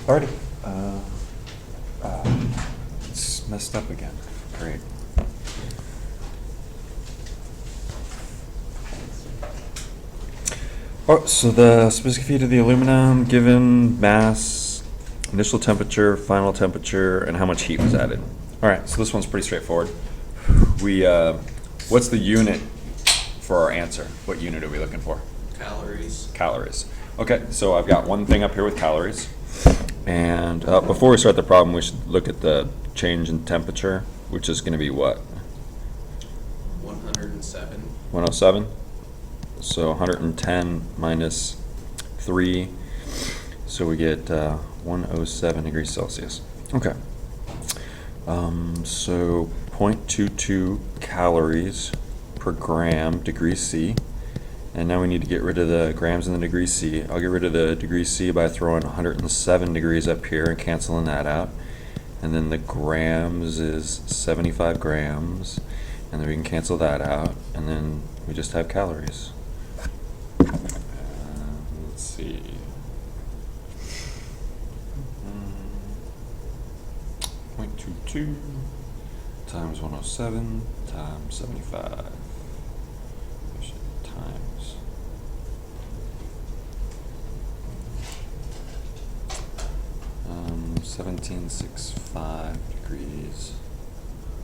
Alrighty. It's messed up again. Great. Oh, so the specific heat of the aluminum, given mass, initial temperature, final temperature, and how much heat was added. All right, so this one's pretty straightforward. What's the unit for our answer? What unit are we looking for? Calories. Calories. Okay, so I've got one thing up here with calories. And before we start the problem, we should look at the change in temperature, which is going to be what? 107. 107. So 110 minus 3. So we get 107 degrees Celsius. Okay. So 0.22 calories per gram degrees C. And now we need to get rid of the grams in the degrees C. I'll get rid of the degrees C by throwing 107 degrees up here and canceling that out. And then the grams is 75 grams. And then we can cancel that out. And then we just have calories. Let's see. 0.22 times 107 times 75 times 1765 degrees.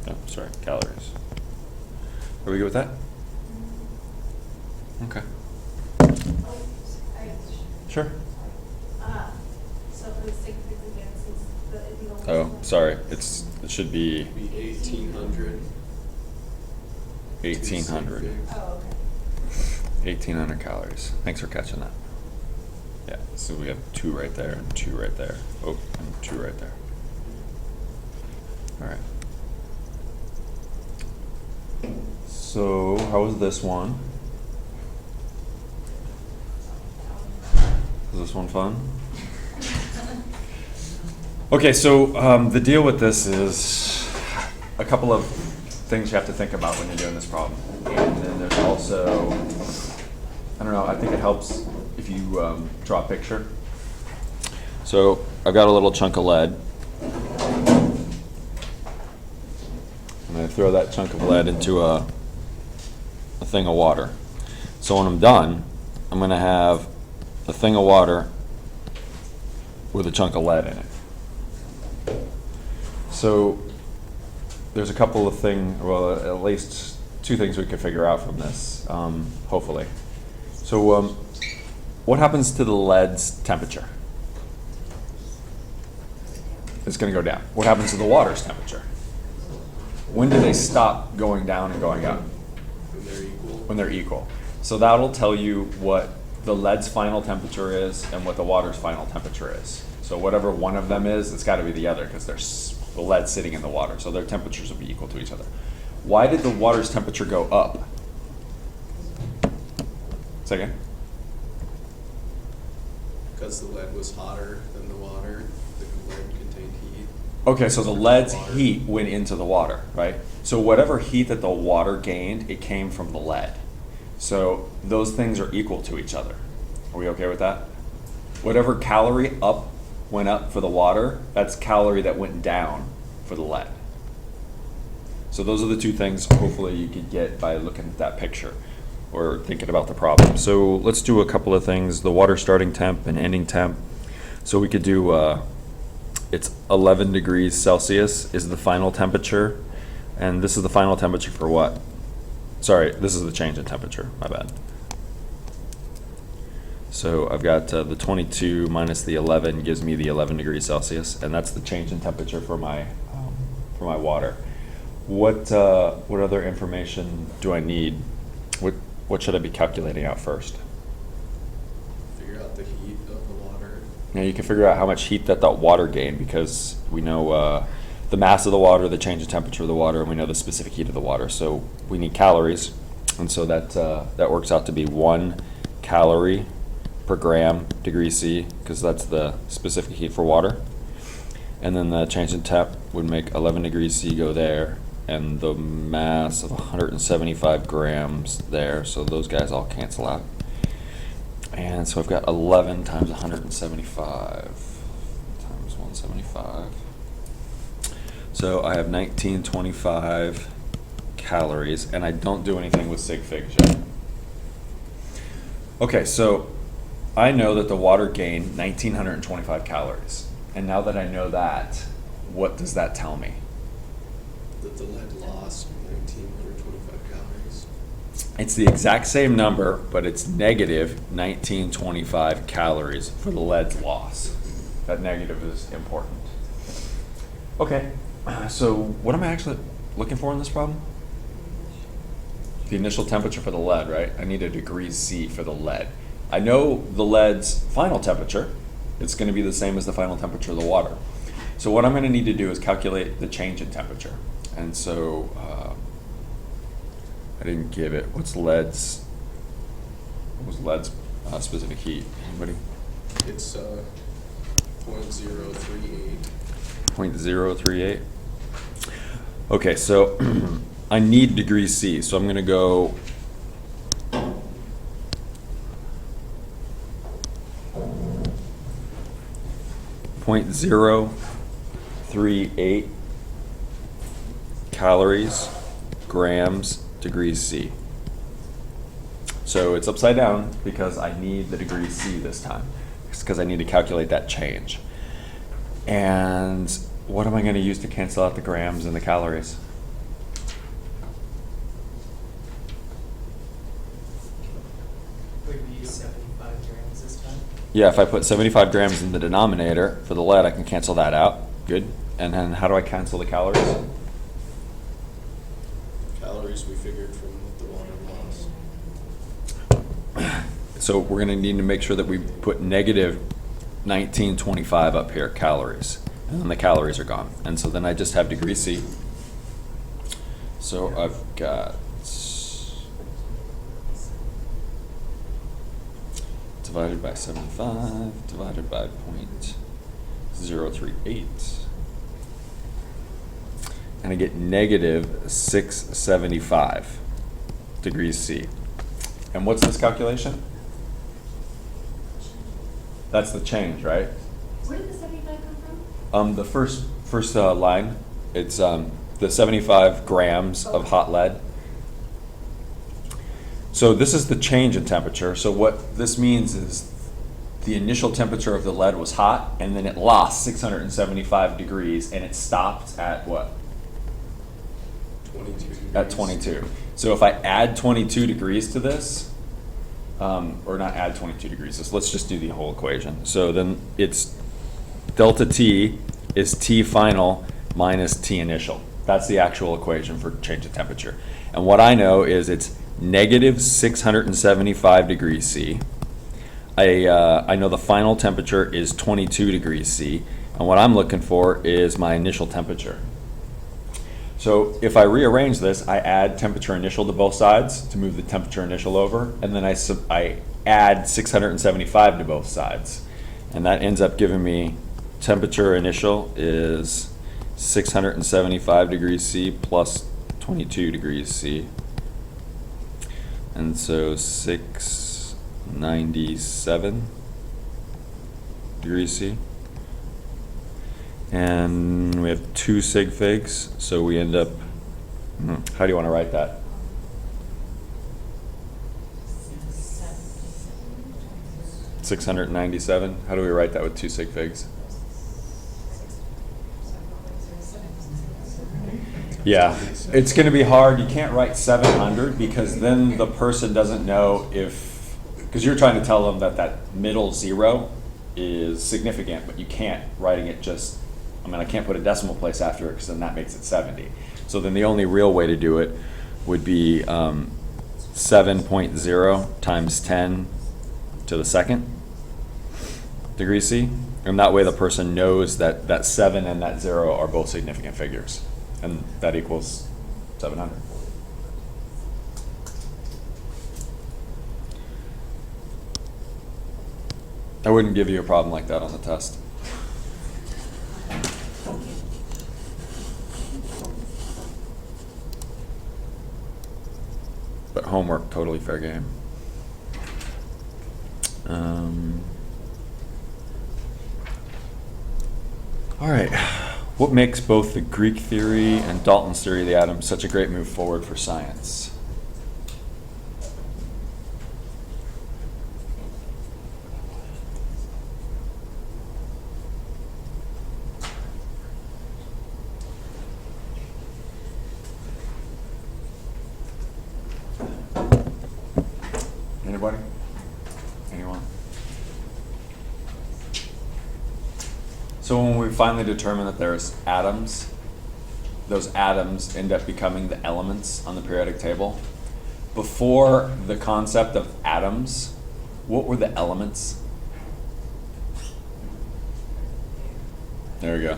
Oh, sorry, calories. Are we good with that? Okay. Sure. So for the sake of it again, since the Oh, sorry. It should be It'd be 1800. 1800. Oh, okay. 1800 calories. Thanks for catching that. Yeah, so we have 2 right there and 2 right there. Oh, and 2 right there. All right. So, how was this one? Was this one fun? Okay, so the deal with this is a couple of things you have to think about when you're doing this problem. And then there's also, I don't know, I think it helps if you draw a picture. So I've got a little chunk of lead. I'm going to throw that chunk of lead into a thing of water. So when I'm done, I'm going to have a thing of water with a chunk of lead in it. So there's a couple of things, well, at least 2 things we could figure out from this, hopefully. So what happens to the lead's temperature? It's going to go down. What happens to the water's temperature? When do they stop going down and going up? When they're equal. When they're equal. So that'll tell you what the lead's final temperature is and what the water's final temperature is. So whatever one of them is, it's got to be the other because there's the lead sitting in the water. So their temperatures will be equal to each other. Why did the water's temperature go up? Say again? Because the lead was hotter than the water. The lead contained heat. Okay, so the lead's Water. heat went into the water, right? So whatever heat that the water gained, it came from the lead. So those things are equal to each other. Are we okay with that? Whatever calorie up went up for the water, that's calorie that went down for the lead. So those are the 2 things hopefully you could get by looking at that picture or thinking about the problem. So let's do a couple of things. The water starting temp and ending temp. So we could do, it's 11 degrees Celsius is the final temperature. And this is the final temperature for what? Sorry, this is the change in temperature, my bad. So I've got the 22 minus the 11 gives me the 11 degrees Celsius, and that's the change in temperature for my water. What other information do I need? What should I be calculating out first? Figure out the heat of the water. Now you can figure out how much heat that water gained because we know the mass of the water, the change in temperature of the water, and we know the specific heat of the water. So we need calories, and so that works out to be 1 calorie per gram degrees C because that's the specific heat for water. And then the change in temp would make 11 degrees C go there, and the mass of 175 grams there. So those guys all cancel out. And so I've got 11 times 175 times 1975. So I have 1925 calories, and I don't do anything with sig figs yet. Okay, so I know that the water gained 1925 calories. And now that I know that, what does that tell me? That the lead lost 1,925 calories. It's the exact same number, but it's negative 1925 calories for the lead's loss. That negative is important. Okay, so what am I actually looking for in this problem? The initial temperature for the lead, right? I need a degree C for the lead. I know the lead's final temperature. It's going to be the same as the final temperature of the water. So what I'm going to need to do is calculate the change in temperature. And so I didn't give it. What was lead's specific heat? Anybody? It's 0.038. 0.038. Okay, so I need degree C, so I'm going to go 0.038 calories, grams, degrees C. So it's upside down because I need the degree C this time. It's because I need to calculate that change. And what am I going to use to cancel out the grams and the calories? Would we use 75 grams this time? Yeah, if I put 75 grams in the denominator for the lead, I can cancel that out. Good. And then how do I cancel the calories? Calories we figured from the water loss. So we're going to need to make sure that we put negative 1925 up here, calories. And then the calories are gone. And so then I just have degree C. So I've got divided by 75, divided by 0.038. And I get negative 675 degrees C. And what's this calculation? That's the change, right? Where did the 75 come from? The first line, it's the 75 grams of hot lead. So this is the change in temperature. So what this means is the initial temperature of the lead was hot, and then it lost 675 degrees, and it stopped at what? 22 degrees. At 22. So if I add 22 degrees to this, or not add 22 degrees, let's just do the whole equation. So then it's delta T is T final minus T initial. That's the actual equation for change of temperature. And what I know is it's negative 675 degrees C. I know the final temperature is 22 degrees C. And what I'm looking for is my initial temperature. So if I rearrange this, I add temperature initial to both sides to move the temperature initial over, and then I add 675 to both sides. And that ends up giving me temperature initial is 675 degrees C plus 22 degrees C. And so 697 degrees C. And we have 2 sig figs, so we end up, how do you want to write that? $697. How do we write that with 2 sig figs? Yeah, it's going to be hard. You can't write 700 because then the person doesn't know if, because you're trying to tell them that that middle zero is significant, but you can't writing it just, I can't put a decimal place after it because then that makes it 70. So then the only real way to do it would be 7.0 times 10 to the second degrees C. And that way the person knows that that 7 and that 0 are both significant figures. And that equals 700. I wouldn't give you a problem like that on the test. But homework, totally fair game. All right. What makes both the Greek theory and Dalton's theory of the atom such a great move forward for science? Anybody? Anyone? So when we finally determine that there's atoms, those atoms end up becoming the elements on the periodic table. Before the concept of atoms, what were the elements? There we go.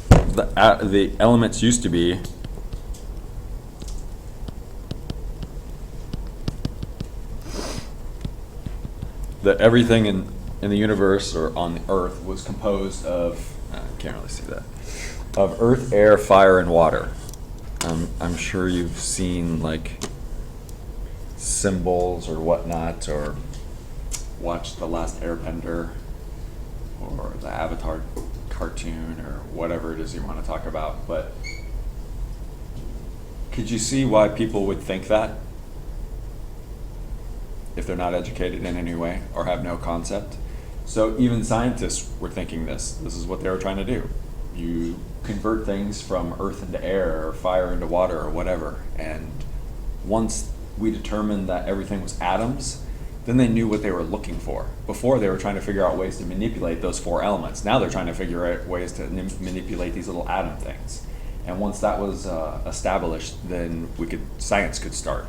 The elements used to be that everything in the universe or on the earth was composed of, I can't really see that, of earth, air, fire, and water. I'm sure you've seen like symbols or whatnot, or watched The Last Airbender or the Avatar cartoon or whatever it is you want to talk about. But could you see why people would think that if they're not educated in any way or have no concept? So even scientists were thinking this. This is what they were trying to do. You convert things from earth into air or fire into water or whatever. And once we determined that everything was atoms, then they knew what they were looking for. Before, they were trying to figure out ways to manipulate those four elements. Now they're trying to figure out ways to manipulate these little atom things. And once that was established, then science could start.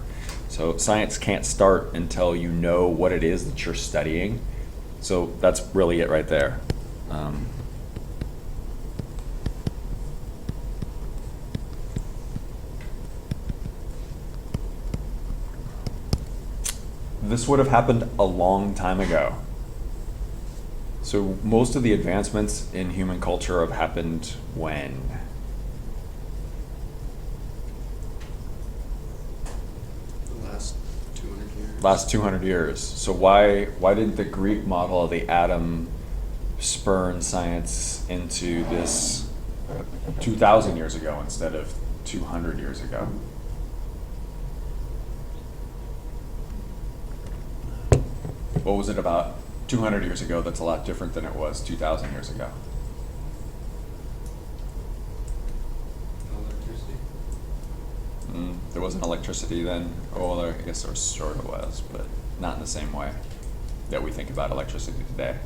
So science can't start until you know what it is that you're studying. So that's really it right there. This would have happened a long time ago. So most of the advancements in human culture have happened when? The last 200 years. Last 200 years. So why didn't the Greek model of the atom spurn science into this 2,000 years ago instead of 200 years ago? What was it about 200 years ago that's a lot different than it was 2,000 years ago? Electricity. There wasn't electricity then. Oh, well, I guess there sort of was, but not in the same way that we think about electricity today.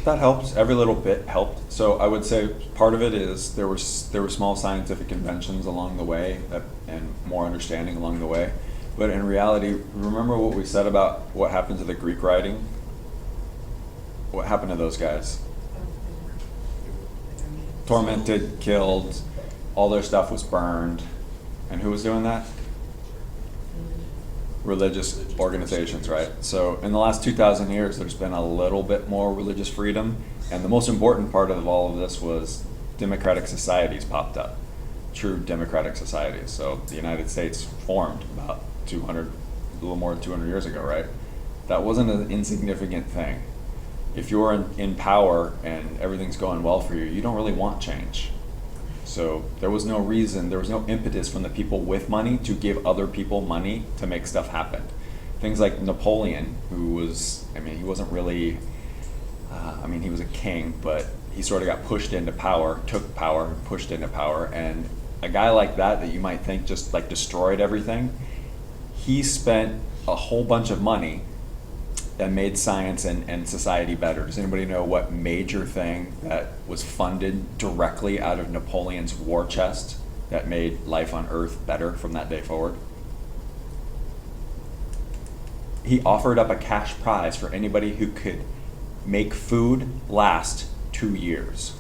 That helps. Every little bit helped. So I would say part of it is there were small scientific inventions along the way and more understanding along the way. But in reality, remember what we said about what happened to the Greek writing? What happened to those guys? Tormented, killed, all their stuff was burned. And who was doing that? Religious organizations, right? So in the last 2,000 years, there's been a little bit more religious freedom. And the most important part of all of this was democratic societies popped up. True democratic societies. So the United States formed about a little more than 200 years ago, right? That wasn't an insignificant thing. If you're in power and everything's going well for you, you don't really want change. So there was no reason, there was no impetus from the people with money to give other people money to make stuff happen. Things like Napoleon, who was, he wasn't really, he was a king, but he sort of got pushed into power, took power, pushed into power, and a guy like that you might think just like destroyed everything, he spent a whole bunch of money that made science and society better. Does anybody know what major thing that was funded directly out of Napoleon's war chest that made life on Earth better from that day forward? He offered up a cash prize for anybody who could make food last 2 years.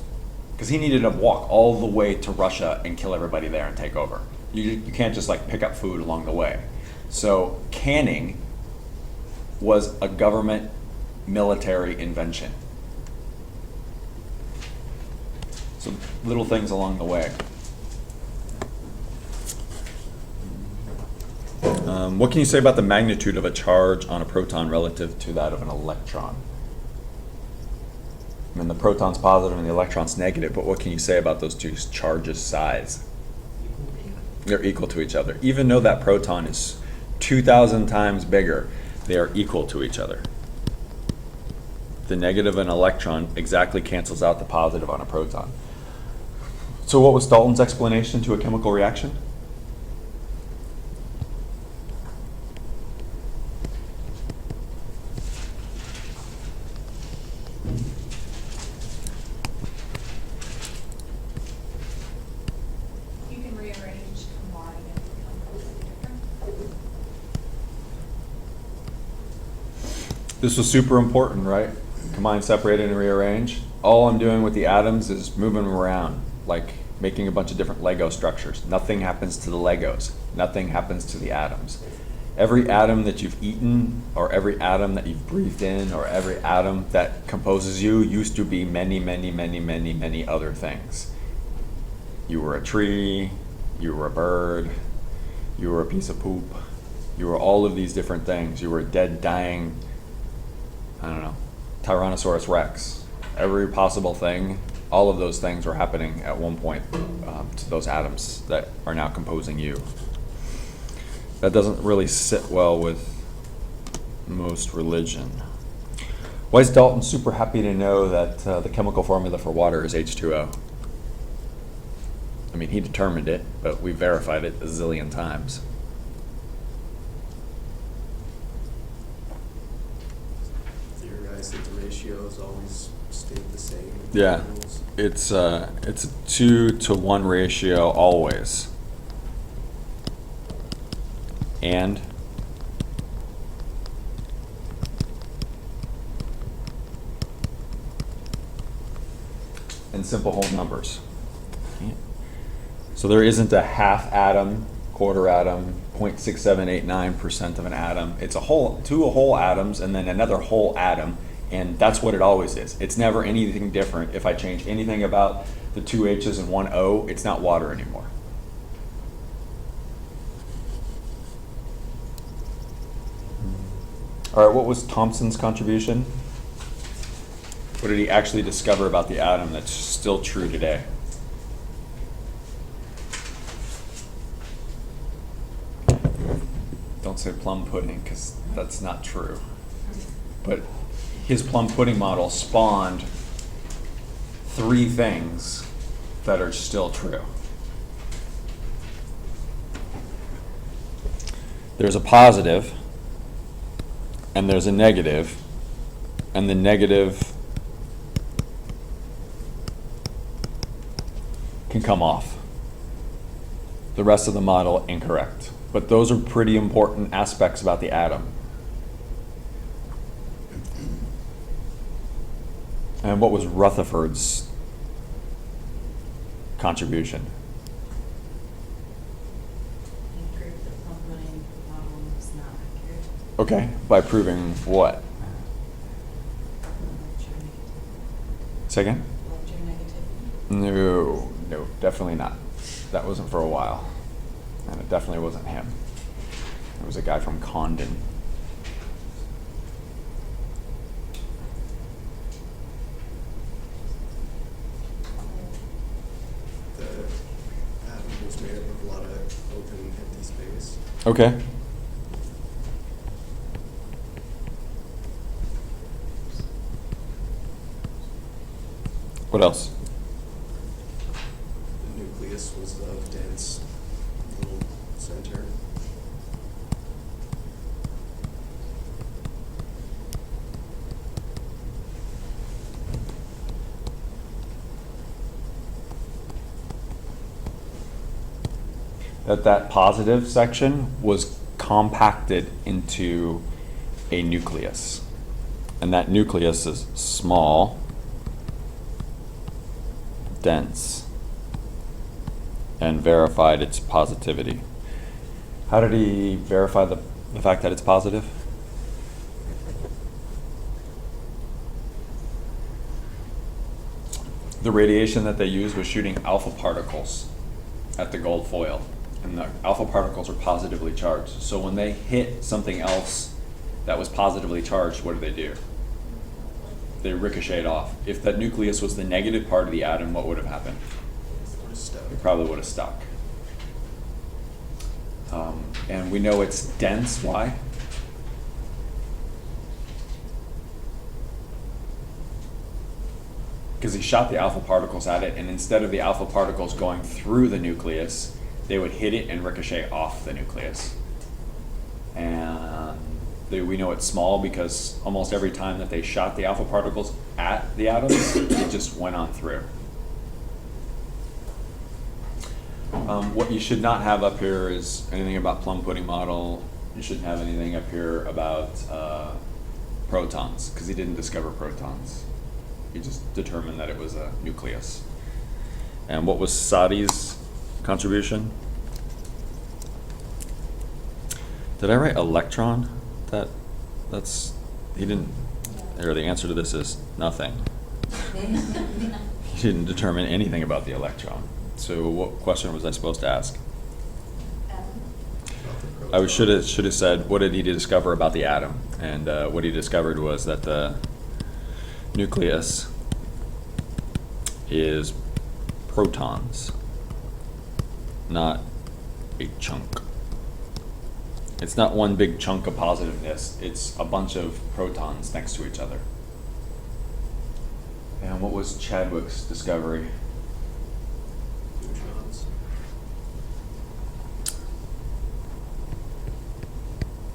Because he needed to walk all the way to Russia and kill everybody there and take over. You can't just like pick up food along the way. So canning was a government military invention. So little things along the way. What can you say about the magnitude of a charge on a proton relative to that of an electron? I mean, the proton's positive and the electron's negative, but what can you say about those two charges' size? They're equal to each other. Even though that proton is 2,000 times bigger, they are equal to each other. The negative of an electron exactly cancels out the positive on a proton. So what was Dalton's explanation to a chemical reaction? You can rearrange, combine, and become completely different. This was super important, right? Combine, separate, and rearrange. All I'm doing with the atoms is moving them around, like making a bunch of different Lego structures. Nothing happens to the Legos. Nothing happens to the atoms. Every atom that you've eaten, or every atom that you've breathed in, or every atom that composes you used to be many, many, many, many, many other things. You were a tree, you were a bird, you were a piece of poop, you were all of these different things. You were a dead, dying, I don't know, Tyrannosaurus Rex. Every possible thing, all of those things were happening at one point to those atoms that are now composing you. That doesn't really sit well with most religion. Why is Dalton super happy to know that the chemical formula for water is H2O? I mean, he determined it, but we verified it a zillion times. Theorize that the ratios always stayed the same. Yeah, it's a 2-to-1 ratio always. And simple whole numbers. So there isn't a half atom, quarter atom, 0.6789% of an atom. It's two whole atoms and then another whole atom, and that's what it always is. It's never anything different. If I change anything about the two H's and one O, it's not water anymore. All right, what was Thompson's contribution? What did he actually discover about the atom that's still true today? Don't say plum pudding, because that's not true. But his plum pudding model spawned 3 things that are still true. There's a positive, and there's a negative, and the negative can come off. The rest of the model incorrect. But those are pretty important aspects about the atom. And what was Rutherford's contribution? He proved that plum pudding model was not accurate. Okay, by proving what? Electronegativity. Say again? Electronegativity. No, definitely not. That wasn't for a while. And it definitely wasn't him. It was a guy from Condon. The atom was made up of a lot of open, empty space. Okay. What else? The nucleus was a dense little center. That positive section was compacted into a nucleus. And that nucleus is small, dense, and verified its positivity. How did he verify the fact that it's positive? The radiation that they used was shooting alpha particles at the gold foil. and the alpha particles are positively charged. So when they hit something else that was positively charged, what do? They ricocheted off. If that nucleus was the negative part of the atom, what would have happened? It probably would have stuck. And we know it's dense. Why? Because he shot the alpha particles at it, and instead of the alpha particles going through the nucleus, they would hit it and ricochet off the nucleus. And we know it's small because almost every time that they shot the alpha particles at the atoms, it just went on through. What you should not have up here is anything about plum pudding model. You shouldn't have anything up here about protons, because he didn't discover protons. He just determined that it was a nucleus. And what was Sadi's contribution? Did I write electron? That's he didn't. Or the answer to this is nothing. He didn't determine anything about the electron. So what question was I supposed to ask? I should have said, what did he discover about the atom? And what he discovered was that the nucleus is protons, not a chunk. It's not one big chunk of positiveness, it's a bunch of protons next to each other. And what was Chadwick's discovery? Neutrons.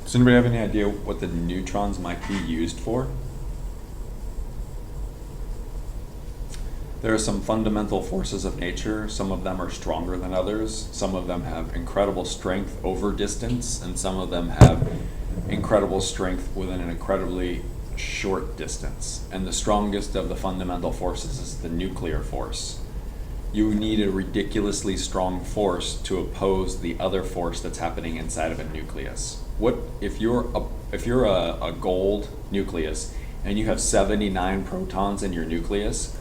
Does anybody have any idea what the neutrons might be used for? There are some fundamental forces of nature. Some of them are stronger than others. Some of them have incredible strength over distance, and some of them have incredible strength within an incredibly short distance. And the strongest of the fundamental forces is the nuclear force. You need a ridiculously strong force to oppose the other force that's happening inside of a nucleus. What if you're a gold nucleus and you have 79 protons in your nucleus?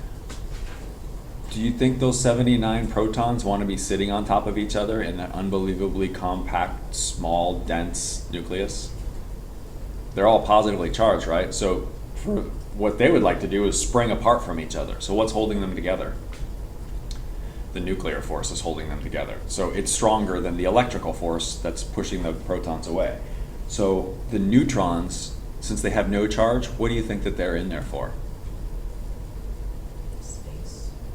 Do you think those 79 protons want to be sitting on top of each other in that unbelievably compact, small, dense nucleus? They're all positively charged, right? So for what they would like to do is spring apart from each other. So what's holding them together? The nuclear force is holding them together. So it's stronger than the electrical force that's pushing the protons away. So the neutrons, since they have no charge, what do you think that they're in there for?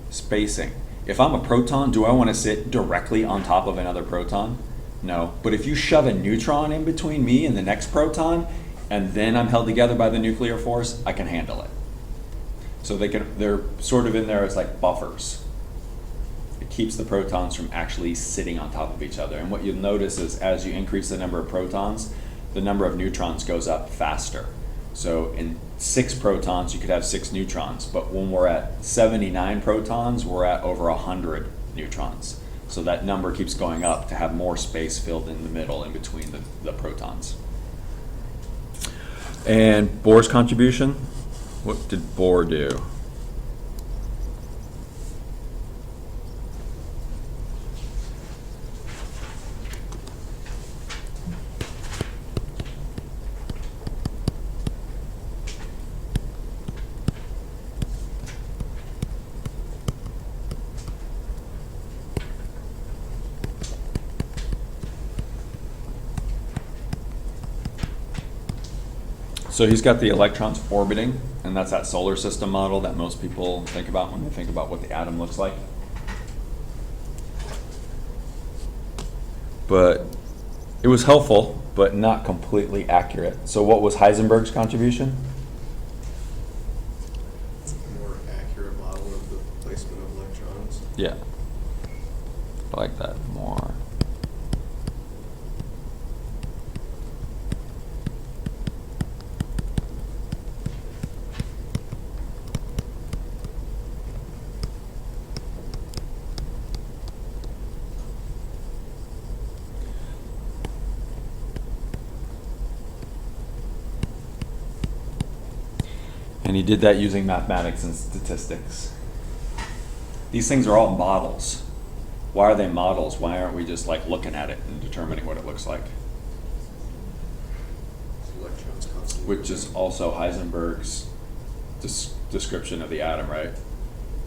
Spacing. If I'm a proton, do I want to sit directly on top of another proton? No. But if you shove a neutron in between me and the next proton, and then I'm held together by the nuclear force, I can handle it. So they're sort of in there as like buffers. It keeps the protons from actually sitting on top of each other. And what you'll notice is as you increase the number of protons, the number of neutrons goes up faster. So in 6 protons, you could have 6 neutrons, but when we're at 79 protons, we're at over 100 neutrons. So that number keeps going up to have more space filled in the middle in between the protons. And Bohr's contribution? What did Bohr do? So he's got the electrons orbiting, and that's that solar system model that most people think about when they think about what the atom looks like. But it was helpful, but not completely accurate. So what was Heisenberg's contribution? It's a more accurate model of the placement of electrons. Yeah. I like that more. And he did that using mathematics and statistics. These things are all models. why are they models? Why aren't we just like looking at it and determining what it looks like? Electrons constantly. Which is also Heisenberg's description of the atom, right?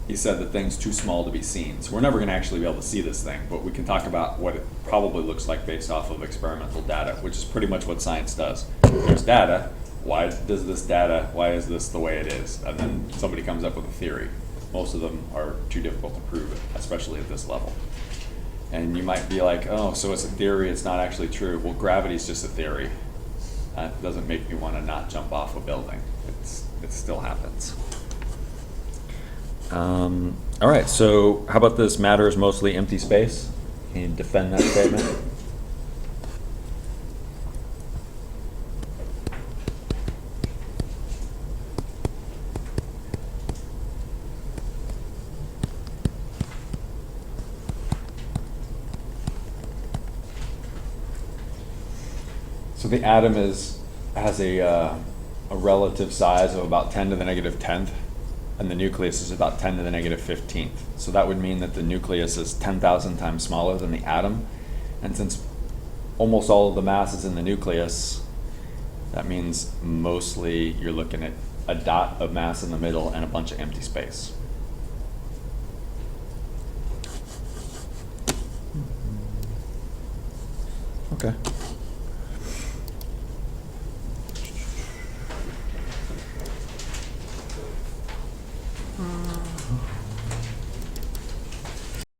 He said that thing's too small to be seen. So we're never going to actually be able to see this thing, but we can talk about what it probably looks like based off of experimental data, which is pretty much what science does. There's data. Why is this the way it is? And then somebody comes up with a theory. Most of them are too difficult to prove, especially at this level. And you might be like, oh, so it's a theory, it's not actually true. Well, gravity's just a theory. That doesn't make me want to not jump off a building. It still happens. All right, so how about this? Matter is mostly empty space. Can you defend that statement? So the atom has a relative size of about 10 to the negative 10th, and the nucleus is about 10 to the negative 15th. So that would mean that the nucleus is 10,000 times smaller than the atom. And since almost all of the mass is in the nucleus, that means mostly you're looking at a dot of mass in the middle and a bunch of empty space. Okay.